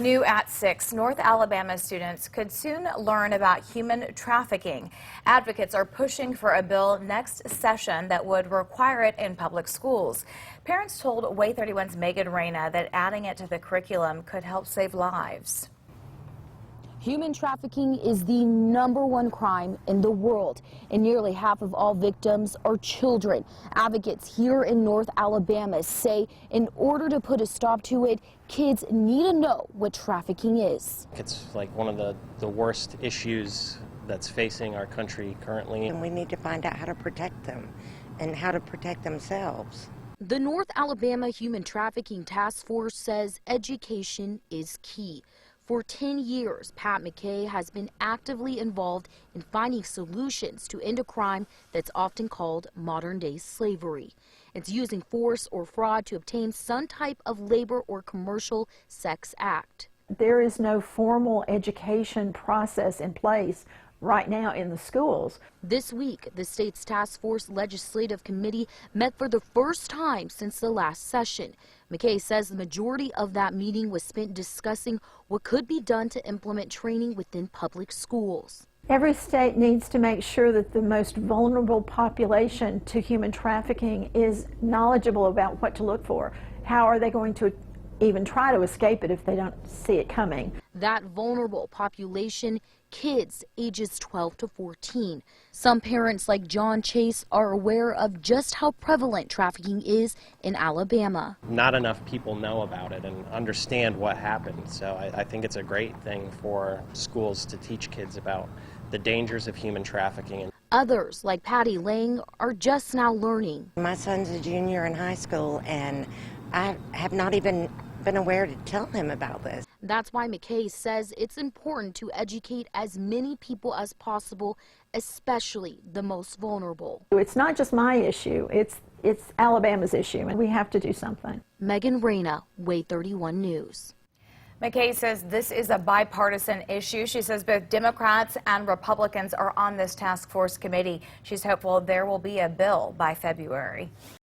New at 6, North Alabama students could soon learn about human trafficking. Advocates are pushing for a bill next session that would require it in public schools. Parents told Way 31's Reyna that adding it to the curriculum could help save lives. Human trafficking is the #1 crime in the world, and nearly half of all victims are children. Advocates here in North Alabama say in order to put a stop to it, kids need to know what trafficking is. It's like one of the worst issues that's facing our country currently. And we need to find out how to protect them and how to protect themselves. The North Alabama Human Trafficking Task Force says education is key. For 10 years, Pat McKay has been actively involved in finding solutions to end a crime that's often called modern-day slavery. It's using force or fraud to obtain some type of labor or commercial sex act. There is no formal education process in place right now in the schools. This week, the state's task force legislative committee met for the first time since the last session. McKay says the majority of that meeting was spent discussing what could be done to implement training within public schools. Every state needs to make sure that the most vulnerable population to human trafficking is knowledgeable about what to look for. How are they going to even try to escape it if they don't see it coming? That vulnerable population, kids ages 12 to 14. Some parents like John Chase are aware of just how prevalent trafficking is in Alabama. Not enough people know about it and understand what happened, so I think it's a great thing for schools to teach kids about the dangers of human trafficking. Others, like Patty Lang, are just now learning. My son's a junior in high school, and I have not even been aware to tell him about this. That's why McKay says it's important to educate as many people as possible, especially the most vulnerable. It's not just my issue, it's Alabama's issue, and we have to do something. Reyna, Way 31 News. McKay says this is a bipartisan issue. She says both Democrats and Republicans are on this task force committee. She's hopeful there will be a bill by February.